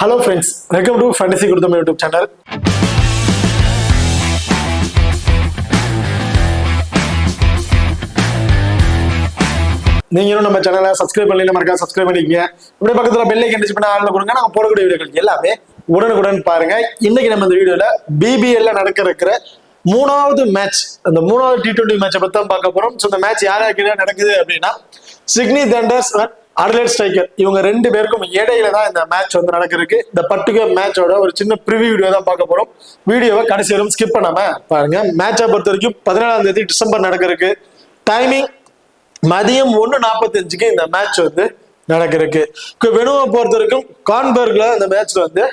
Hello friends, welcome to Fantasy Gurutham YouTube channel. நீங்களும் நம்ம சேனலை சப்ஸ்கிரைப் பண்ணல மறக்காம சப்ஸ்கிரைப் பண்ணிக்கங்க. அப்படியே பக்கத்துல பெல் ஐகான் டச் பண்ணி ஆல்ல கொடுங்க. நாங்க போடக்கூடிய வீடியோக்கள் எல்லாமே உடனுக்குடன் பாருங்க. இன்னைக்கு நம்ம இந்த வீடியோல BBL ல நடக்கிற மூணாவது மேட்ச், அந்த மூணாவது T20 மேட்சை பத்தி தான் பார்க்க போறோம். சோ இந்த மேட்ச் யார் யாருக்கு நடக்குது அப்படின்னா சிட்னி தண்டர்ஸ் அடலைட் ஸ்ட்ரைக்கர் இவங்க ரெண்டு பேருக்கும் இடையில தான் இந்த மேட்ச் வந்து நடக்கிறதுக்கு. இந்த பர்டிகுலர் மேட்சோட ஒரு சின்ன ப்ரிவியூ வீடியோ தான் பார்க்க போறோம். வீடியோவை கடைசி வரைக்கும் ஸ்கிப் பண்ணாம பாருங்க. மேட்சை பொறுத்த வரைக்கும் 17ஆம் தேதி டிசம்பர் நடக்கிறதுக்கு. டைமிங் மதியம் 1:45க்கு இந்த மேட்ச் வந்து நடக்கிறதுக்கு. வெனுவை பொறுத்த வரைக்கும் கான்பர்க்ல இந்த மேட்ச் வந்து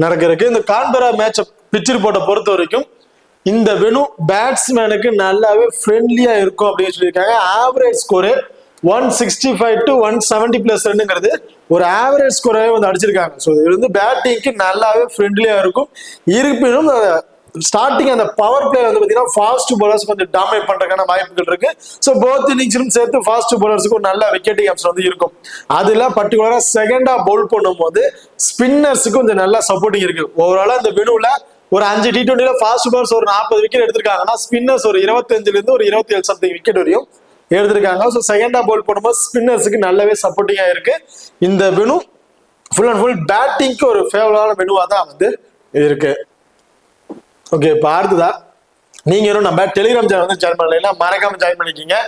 நடக்கிறதுக்கு. இந்த கான்பரா மேட்சை பிச் ரிப்போர்ட்டை பொறுத்த வரைக்கும் இந்த வெனு பேட்ஸ்மேனுக்கு நல்லாவே ஃப்ரெண்ட்லியா இருக்கும் அப்படின்னு சொல்லியிருக்காங்க. ஆவரேஜ் ஸ்கோரு 165 to 170 பிளஸ் ரன்னுங்கிறது ஒரு ஆவரேஜ் ஸ்கோராவே வந்து அடிச்சிருக்காங்க. ஸோ இது வந்து பேட்டிங்க்கு நல்லாவே ஃப்ரெண்ட்லியா இருக்கும். இருப்பினும் ஸ்டார்டிங் அந்த பவர் பிளே வந்து பார்த்தீங்கன்னா ஃபாஸ்ட் பவுலர்ஸ் கொஞ்சம் டாமினேட் பண்றதுக்கான வாய்ப்புகள் இருக்கு. ஸோ போத் இன்னிங்ஸிலும் சேர்த்து ஃபாஸ்ட் பவுலர்ஸுக்கு ஒரு நல்ல விக்கெட்டிங் ஆப்ஷன் வந்து இருக்கும். அதுல பர்டிகுலரா செகண்டா பவுல் பண்ணும்போது ஸ்பின்னர்ஸுக்கு கொஞ்சம் நல்ல சப்போர்ட்டிங் இருக்கு. ஓவராலா இந்த வெனுல ஒரு 5 T20ல ஃபாஸ்ட் பவுலர்ஸ் ஒரு 40 விக்கெட் எடுத்திருக்காங்கன்னா ஸ்பின்னர்ஸ் ஒரு 25ல இருந்து ஒரு 27 சம்திங் விக்கெட் வரையும் எடுத்திருக்காங்க. ஸோ செகண்டா பவுல் பண்ணும்போது ஸ்பின்னர்ஸுக்கு நல்லாவே சப்போர்ட்டிங்கா இருக்கு. இந்த வெனு ஃபுல் அண்ட் ஃபுல் பேட்டிங்க்கு ஒரு ஃபேவரபிளான வெனுவா தான் வந்து இருக்கு. ஓகே, இப்போ அடுத்ததா நீங்க நம்ம டெலிகிராம் சேனல் வந்து ஜாயின் பண்ணல, மறக்காம ஜாயின் பண்ணிக்கிங்க.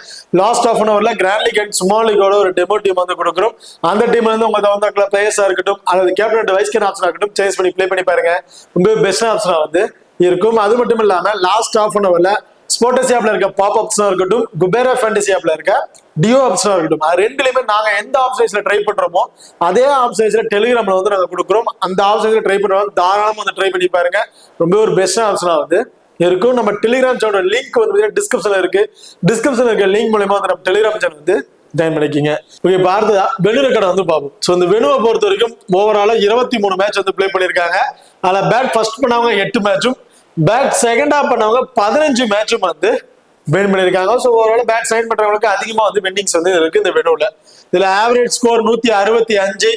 லாஸ்ட் ஆஃப் அன் ஹவர்ல கிராண்ட் லீக் அண்ட் ஸ்மால் லீகோட ஒரு டெமோ டீம் வந்து கொடுக்குறோம். அந்த டீம்ல இருந்து உங்க வந்து பிளேயர்ஸா இருக்கட்டும் அல்லது கேப்டன் வைஸ் கேப்டன் ஆப்ஷனா இருக்கட்டும் சேஸ் பண்ணி பிளே பண்ணி பாருங்க. ரொம்ப பெஸ்ட் ஆப்ஷனா வந்து இருக்கும். அது மட்டும் இல்லாம லாஸ்ட் ஆஃப் அன் ஹவர்ல ஸ்போர்ட்ஸ் ஆப்ல இருக்க பாப் ஆப்ஷனா இருக்கட்டும், குபேரா ஃபேண்டசி ஆப்ல இருக்க டியோ ஆப்ஷனா இருக்கட்டும், அது ரெண்டுலயுமே நாங்க எந்த ஆப்ஷன்ஸ்ல ட்ரை பண்றோமோ அதே ஆப்ஷன்ஸ்ல டெலிகிராம்ல வந்து நாங்க கொடுக்குறோம். அந்த ஆப்ஷன்ஸ்ல ட்ரை பண்ணுவோம், தாராளமா வந்து ட்ரை பண்ணி பாருங்க. ரொம்ப ஒரு பெஸ்ட் ஆப்ஷனா வந்து இருக்கும். நம்ம டெலிகிராம் சேனல் லிங்க் வந்து டிஸ்கிரிப்ஷன்ல இருக்கு. டிஸ்கிரிப்ஷன்ல இருக்க லிங்க் மூலமா வந்து நம்ம டெலிகிராம் சேனல் வந்து ஜாயின் பண்ணிக்கிங்க. ஓகே, இப்போ அடுத்ததா வெனு ரெக்கார்டை வந்து பார்ப்போம். ஸோ இந்த வெனுவை பொறுத்த வரைக்கும் ஓவராலா 23 மேட்ச் வந்து பிளே பண்ணியிருக்காங்க. அதில் பேட் ஃபர்ஸ்ட் பண்ணவங்க 8 மேட்சும், பேட் செகண்டா பண்ணவங்க 15 மேட்சும் வந்து வின் பண்ணியிருக்காங்க. ஸோ ஓவரால் பேட் சைன் பண்றவங்களுக்கு அதிகமா வந்து வின்னிங்ஸ் வந்து இருக்கு இந்த வெனுல. இதுல ஆவரேஜ் ஸ்கோர் 165.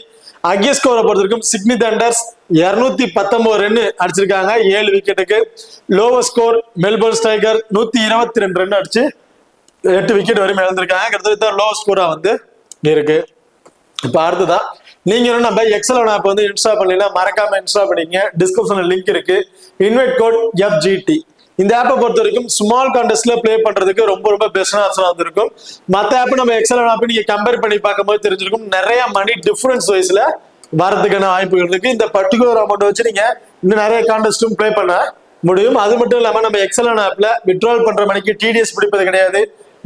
அகே ஸ்கோரை பொறுத்த வரைக்கும் சிட்னி தண்டர்ஸ் 219 ரன் அடிச்சிருக்காங்க 7 விக்கெட்டுக்கு. Lower score Melbourne striker 122 run அடிச்சு 8 விக்கெட் வரையும் இழந்திருக்காங்க. கிட்டத்தட்ட லோவர் ஸ்கோரா வந்து இருக்கு. இப்ப அடுத்ததான் நீங்க நம்ம எக்ஸல் ஆப் வந்து இன்ஸ்டால் பண்ணீங்கன்னா மறக்காம இன்ஸ்டால் பண்ணிக்கங்க. டிஸ்கிரிப்ஷன்ல லிங்க் இருக்கு. Invite code FGT. இந்த ஆப்பை பொறுத்த வரைக்கும் ஸ்மால் கான்டெஸ்ட்ல பிளே பண்றதுக்கு ரொம்ப பெஸ்ட் ஆப்ஷனா இருக்கும். மற்ற ஆப் நம்ம எக்ஸல் ஆப் நீங்க கம்பேர் பண்ணி பார்க்கும்போது தெரிஞ்சிருக்கும் நிறைய மணி டிஃபரன்ஸ் வைஸ்ல வரதுக்கான வாய்ப்புகள் இருக்கு. இந்த பர்டிகுலர் அமௌண்ட் வச்சு நீங்க இன்னும் நிறைய கான்டெஸ்டும் பிளே பண்ண முடியும். அது மட்டும் இல்லாம நம்ம எக்ஸல் ஆப்ல வித்ட்ரால் பண்ற மணிக்கு TDS பிடிப்பது கிடையாது,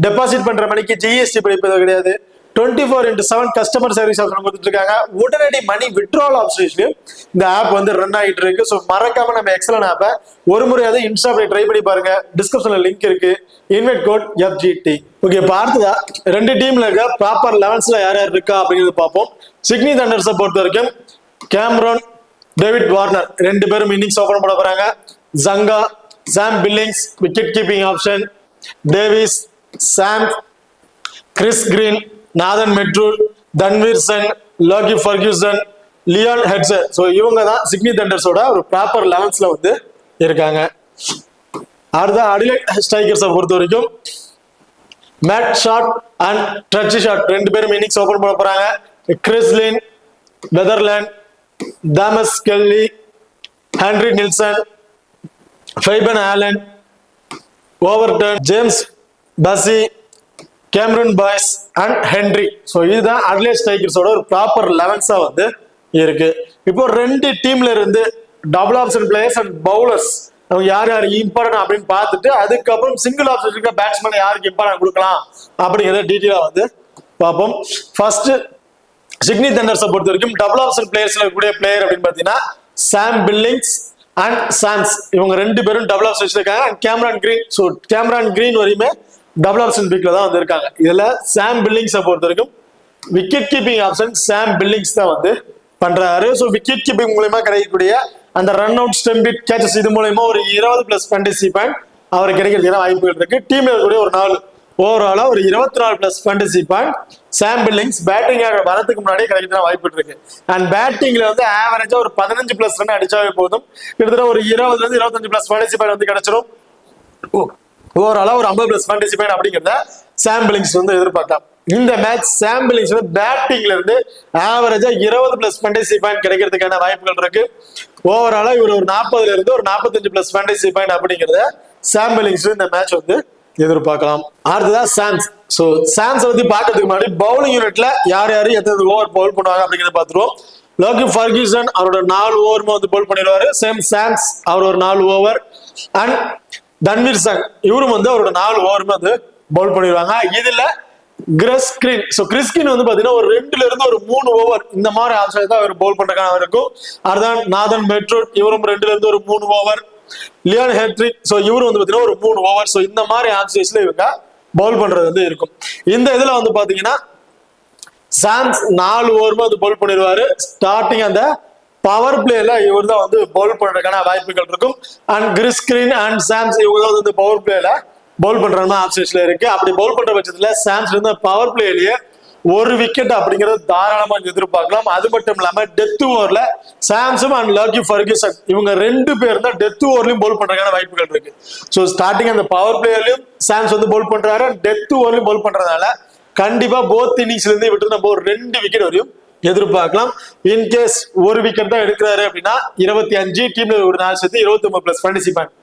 டெபாசிட் பண்ற மணிக்கு GST பிடிப்பது கிடையாது. 24/7 கஸ்டமர் சர்வீஸ் ஆப்ஷன் கொடுத்துட்டு இருக்காங்க. உடனடி மணி வித்ட்ரால் ஆப்ஷன்ஸ்லயும் இந்த ஆப் வந்து ரன் ஆகிட்டு இருக்கு. ஸோ மறக்காம நம்ம எக்ஸலன் ஆப்பை ஒரு முறையாவது இன்ஸ்டால் பண்ணி ட்ரை பண்ணி பாருங்க. டிஸ்கிரிப்ஷன்ல லிங்க் இருக்கு. Invite code FGT. ஓகே, இப்போ அடுத்ததா ரெண்டு டீம்ல இருக்க ப்ராப்பர் லெவன்ஸ்ல யார் யார் இருக்கா அப்படிங்கிறது பார்ப்போம். சிட்னி தண்டர்ஸை பொறுத்த வரைக்கும் கேமரான், டேவிட் வார்னர் ரெண்டு பேரும் இன்னிங்ஸ் ஓபன் பண்ண போறாங்க. ஜங்கா, Sam Billings wicket keeping option, Davies, Sam, Chris Green, Nathan மெட்ரூல், Tanveer, Lockie Ferguson, Lyon Hatcher. So இவங்க தான் சிட்னி தண்டர்ஸோட ஒரு ப்ராப்பர் லெவன்ஸ்ல வந்து இருக்காங்க. அடுத்த அடிலைட் ஸ்ட்ரைக்கர்ஸை பொறுத்த வரைக்கும் மேட் ஷாட் அண்ட் ட்ரட்சி ஷாட் ரெண்டு பேரும் இன்னிங்ஸ் ஓபன் பண்ண போறாங்க. Chris Lynn, Weatherald, Thomas Kelly, Henry Nielsen, Fabian Allen, Overton, James பசி, Cameron Boyce and Henry. So இதுதான் அட்லைட் ஸ்ட்ரைக்கர்ஸோட ஒரு ப்ராப்பர் லெவன்ஸா வந்து இருக்கு. இப்போ ரெண்டு டீம்ல இருந்து double option players and bowlers அவங்க யார் யார் இம்பார்ட்டன்ட் அப்படின்னு பார்த்துட்டு அதுக்கப்புறம் சிங்கிள் ஆப்ஷன் இருக்க பேட்ஸ்மேன் யாருக்கு இம்பார்ட்டன்ட் கொடுக்கலாம் அப்படிங்கிறத டீட்டெயிலா வந்து பார்ப்போம். ஃபர்ஸ்ட் சிட்னி தண்டர்ஸை பொறுத்த வரைக்கும் டபுள் ஆப்ஷன் பிளேயர்ஸ்ல இருக்கக்கூடிய பிளேயர் அப்படின்னு பார்த்தீங்கன்னா சாம் பில்லிங்ஸ் அண்ட் சாம்ஸ். இவங்க ரெண்டு பேரும் டபுள் ஆப்ஷன் இருக்காங்க. And Cameron green. So Cameron green வரையுமே டபுள் ஆப்ஷன் பிக்ல தான் வந்து இருக்காங்க. இதுல சாம் பில்லிங்ஸை பொறுத்த வரைக்கும் wicket keeping option Sam Billings தான் வந்து பண்றாரு. ஸோ விக்கெட் கீப்பிங் மூலமா கிடைக்கக்கூடிய அந்த run out, stump hit, catches இது மூலமா ஒரு 20+ ஃபேண்டசி பாயிண்ட் அவருக்கு கிடைக்கிறதுக்கு வாய்ப்புகள் இருக்கு. டீம்ல இருக்கக்கூடிய ஒரு 4 ஓவராலா ஒரு 24+ fantasy point Sam Billings batting வரதுக்கு முன்னாடியே கிடைக்கிற வாய்ப்பு இருக்கு. அண்ட் பேட்டிங்ல வந்து ஆவரேஜா ஒரு 15+ ரன் அடிச்சாவே போதும். கிட்டத்தட்ட ஒரு 20-25+ ஃபேண்டசி பாயிண்ட் வந்து கிடைச்சிடும். ஓவராலா ஒரு 50+ ஃபேண்டசி பாயிண்ட் அப்படிங்கிறத சாம் பில்லிங்ஸ் வந்து எதிர்பார்க்கலாம். இந்த மேட்ச் சாம் பில்லிங்ஸ் வந்து பேட்டிங்ல இருந்து ஆவரேஜா 20+ ஃபேண்டசி பாயிண்ட் கிடைக்கிறதுக்கான வாய்ப்புகள் இருக்கு. ஓவராலா இவர் ஒரு 40ல இருந்து ஒரு 45+ ஃபேண்டசி பாயிண்ட் அப்படிங்கிறத சாம் பில்லிங்ஸ் இந்த மேட்ச் வந்து எதிர்பார்க்கலாம். அடுத்ததான் சாம்ஸ். சோ சாம்ஸ் பத்தி பார்க்கறதுக்கு முன்னாடி பவுலிங் யூனிட்ல யார் யாரு எத்தனை ஓவர் பவுல் பண்ணுவாங்க அப்படிங்கறத பார்த்துருவோம். லோக்கி ஃபர்கியூசன் அவரோட 4 ஓவருமே வந்து பவுல் பண்ணிடுவாரு. சேம் சாம்ஸ் அவர் ஒரு 4 ஓவர். அண்ட் தன்வீர் சங் இவரும் வந்து அவரோட 4 ஓவருமே வந்து பவுல் பண்ணிடுவாங்க. இதுல கிறிஸ்கிரீன் வந்து பாத்தீங்கன்னா ஒரு 2ல இருந்து ஒரு 3 ஓவர் இந்த மாதிரி ஆப்ஷன் தான் அவர் பவுல் பண்றதுக்கான இருக்கும். அதுதான் நாதன் மெட்ரோட் இவரும் 2ல இருந்து ஒரு 3 ஓவர். லியான் ஹெட்ரிக் இவரு வந்து பாத்தீங்கன்னா ஒரு 3 ஓவர். இந்த மாதிரி ஆப்ஷன்ஸ்ல இவங்க பவுல் பண்றது வந்து இருக்கும். இந்த இதுல வந்து பாத்தீங்கன்னா சாம்ஸ் 4 ஓவருமே வந்து பவுல் பண்ணிடுவாரு. ஸ்டார்டிங் அந்த பவர் பிளேல இவர் தான் வந்து பவுல் பண்றதுக்கான வாய்ப்புகள் இருக்கும். அண்ட் கிறிஸ்கிரீன் அண்ட் சாம்ஸ் இவங்க தான் வந்து பவர் பிளேல பவுல் பண்ற ஆப்ஷன்ஸ்ல இருக்கு. அப்படி பவுல் பண்ற பட்சத்துல சாம்ஸ் இருந்து பவர் பிளேலயே ஒரு விக்கெட் அப்படிங்கறது தாராளமா எதிர்பார்க்கலாம். அது மட்டும் இல்லாம டெத் ஓவர்ல சாம்சம் அண்ட் லோக்கி ஃபர்கியூசன் இவங்க 2 பேர் தான் டெத் ஓவர்லயும் பவுல் பண்றதுக்கான வாய்ப்புகள் இருக்கு. சோ ஸ்டார்டிங் அந்த பவர் பிளேயர்லயும் சாம்ஸ் வந்து பவுல் பண்றாரு, டெத் ஓவர்லயும் பவுல் பண்றதுனால கண்டிப்பா போத் இன்னிங்ஸ்ல இருந்து விட்டு நம்ம ஒரு 2 விக்கெட் வரையும் எதிர்பார்க்கலாம். இன்கேஸ் ஒரு விக்கெட் தான் எடுக்கிறாரு அப்படின்னா 25 டீம்ல ஒரு 4 சேர்த்து 29+ ஃபேண்டசி பாயிண்ட்.